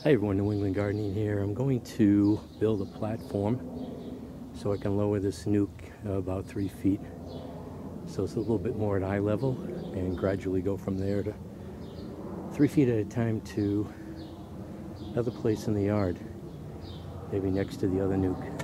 Hi everyone, New England Gardening here. I'm going to build a platform so I can lower this nuke about 3 feet. So it's a little bit more at eye level and gradually go from there to 3 feet at a time to another place in the yard, maybe next to the other nuke.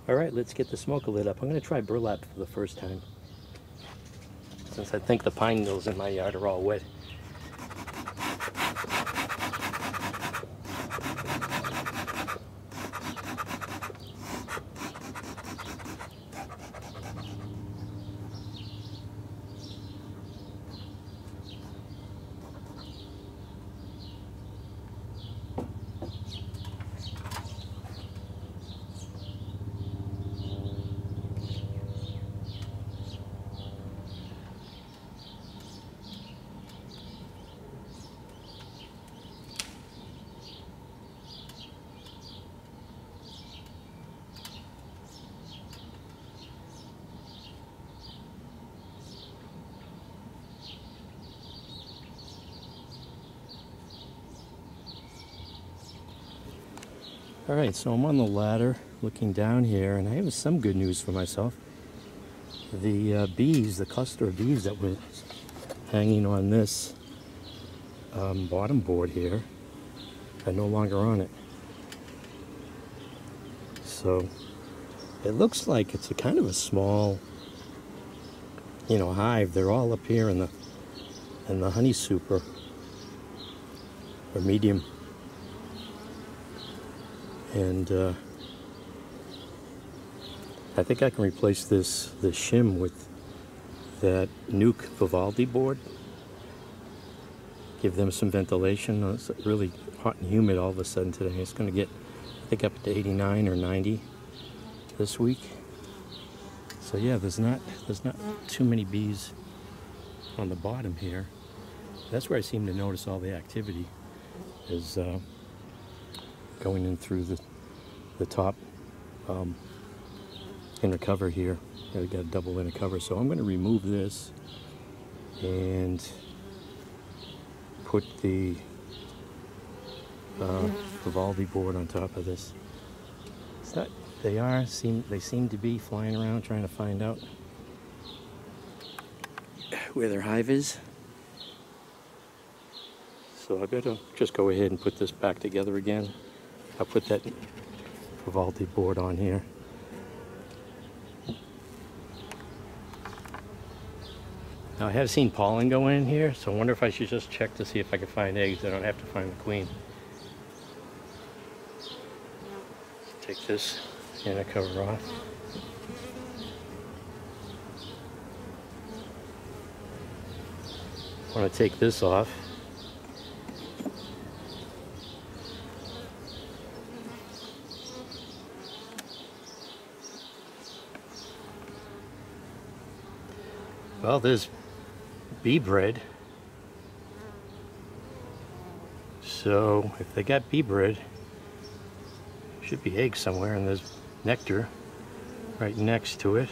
All right, let's get the smoker lit up. I'm going to try burlap for the first time, since I think the pine needles in my yard are all wet. All right, so I'm on the ladder looking down here, and I have some good news for myself. The bees, the cluster of bees that were hanging on this bottom board here are no longer on it. So it looks like it's a kind of a small, hive. They're all up here in the honey super or medium. And I think I can replace the shim with that Nuke Vivaldi board. Give them some ventilation. It's really hot and humid all of a sudden today. It's going to get, I think, up to 89 or 90 this week. So yeah, there's not too many bees on the bottom here. That's where I seem to notice all the activity is going in through the top inner cover here. I got a double inner cover, so I'm going to remove this and put the Vivaldi board on top of this. So they seem to be flying around trying to find out where their hive is. So I better just go ahead and put this back together again. I'll put that Vivaldi board on here. Now I have seen pollen go in here, so I wonder if I should just check to see if I can find eggs. I don't have to find the queen. Take this inner cover off. I want to take this off. Well, there's bee bread. So if they got bee bread, should be eggs somewhere, and there's nectar right next to it.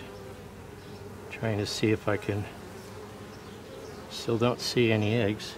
Trying to see if I can, still don't see any eggs.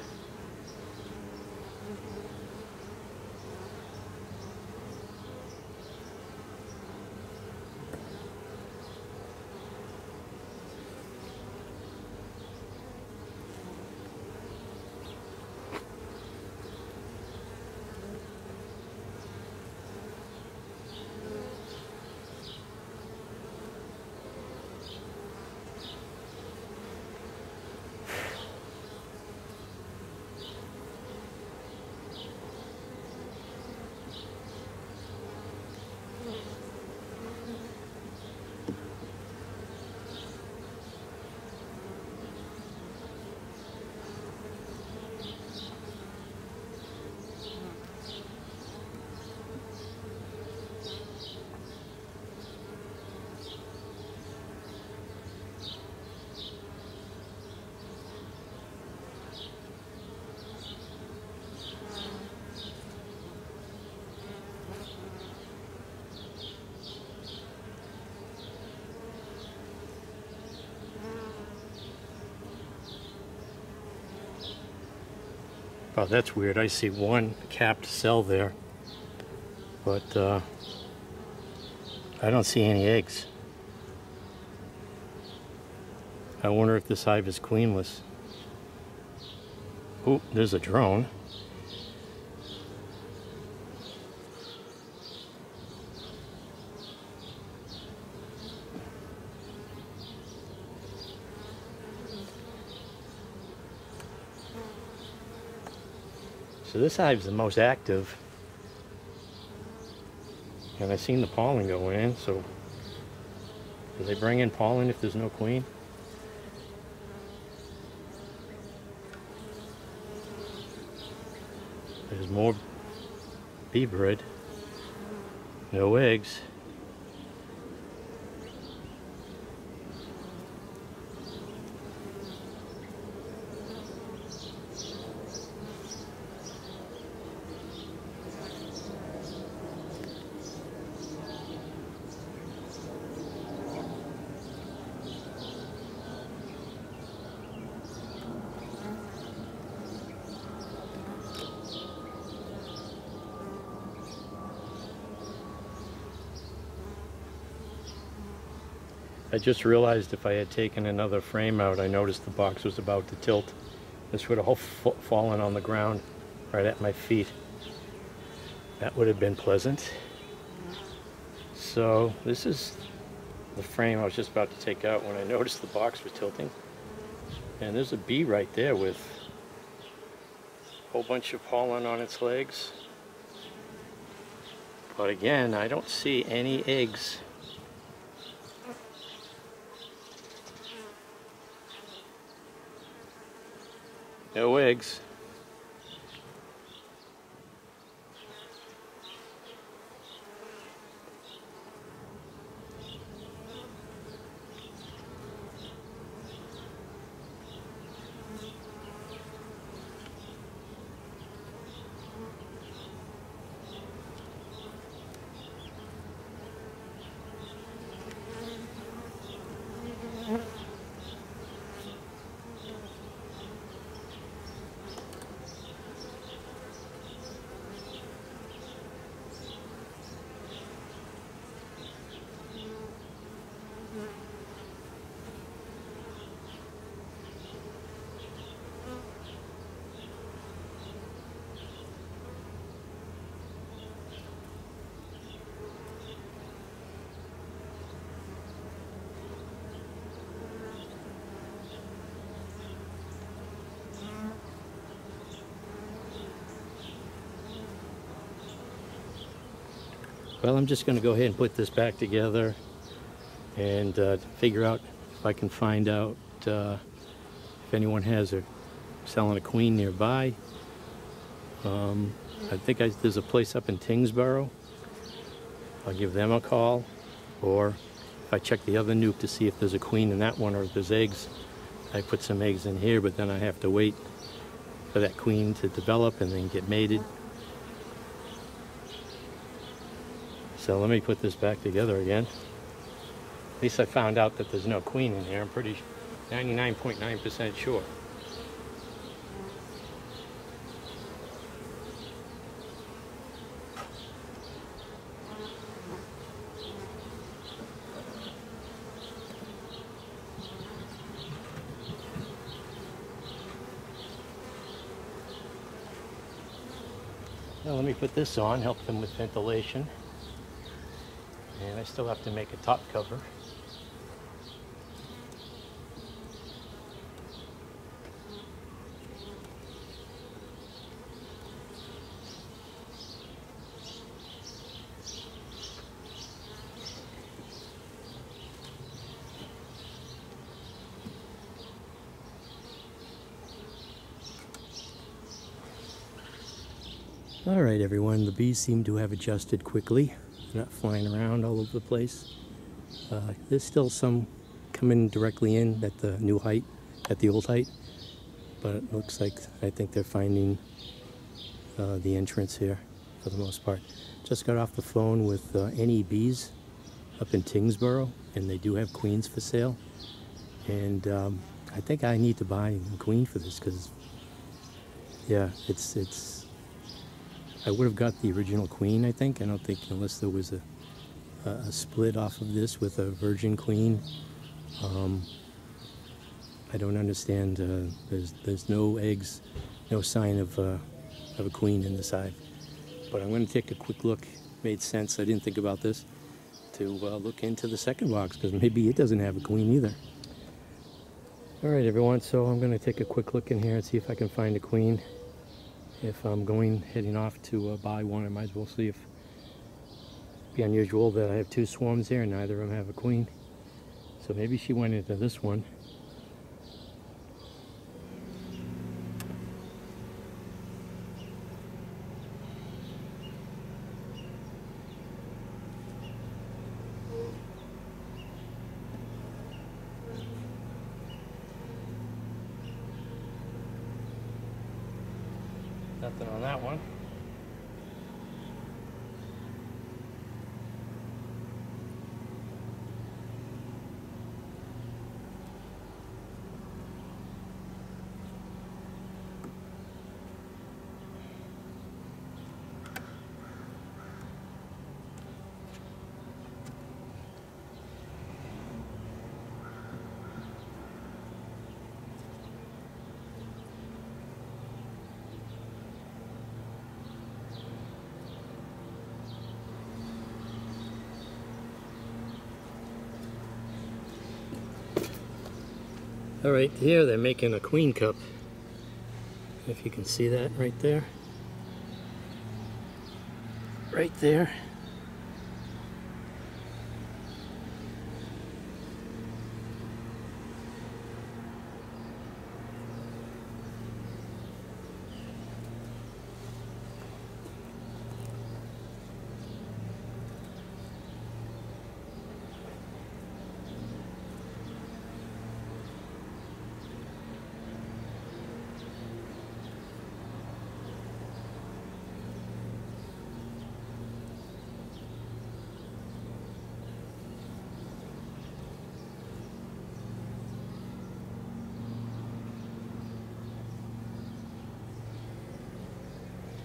Oh, that's weird. I see one capped cell there, but I don't see any eggs. I wonder if this hive is queenless. Oh, there's a drone. So this hive's the most active. And I've seen the pollen going in, so do they bring in pollen if there's no queen? There's more bee bread. No eggs. I just realized if I had taken another frame out, I noticed the box was about to tilt. This would have all fallen on the ground right at my feet. That would have been pleasant. So this is the frame I was just about to take out when I noticed the box was tilting. And there's a bee right there with a whole bunch of pollen on its legs. But again, I don't see any eggs. No eggs. Well, I'm just going to go ahead and put this back together and figure out if I can find out if anyone has selling a queen nearby. I think there's a place up in Tingsboro. I'll give them a call, or if I check the other nuke to see if there's a queen in that one or if there's eggs, I put some eggs in here, but then I have to wait for that queen to develop and then get mated. So let me put this back together again. At least I found out that there's no queen in here. I'm pretty 99.9% sure. Now let me put this on, help them with ventilation. And I still have to make a top cover. All right, everyone, the bees seem to have adjusted quickly. They're not flying around all over the place. There's still some coming directly in at the new height, at the old height, but it looks like I think they're finding the entrance here for the most part. Just got off the phone with NE Bees up in Tingsboro, and they do have queens for sale. And I think I need to buy a queen for this because yeah, I would have got the original queen, I think. I don't think, unless there was a split off of this with a virgin queen. I don't understand. There's no eggs, no sign of a queen in this hive. But I'm going to take a quick look. Made sense. I didn't think about this, to look into the second box, because maybe it doesn't have a queen either. All right, everyone. So I'm going to take a quick look in here and see if I can find a queen. If I'm heading off to buy one, I might as well see if it'd be unusual that I have two swarms here and neither of them have a queen. So maybe she went into this one. Nothing on that one. All right, here they're making a queen cup. If you can see that right there. Right there.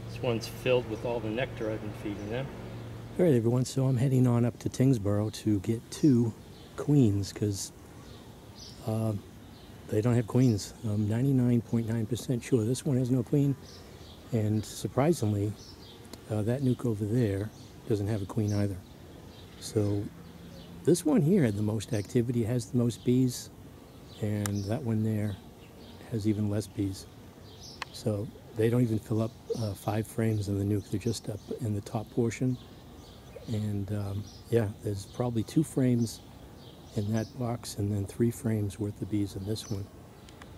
This one's filled with all the nectar I've been feeding them. All right, everyone, so I'm heading on up to Tyngsboro to get two queens, because they don't have queens. I'm 99.9% sure this one has no queen, and surprisingly, that nuke over there doesn't have a queen either. So this one here had the most activity, has the most bees, and that one there has even less bees. So they don't even fill up 5 frames of the nuke. They're just up in the top portion. And yeah, there's probably 2 frames in that box and then 3 frames worth of bees in this one.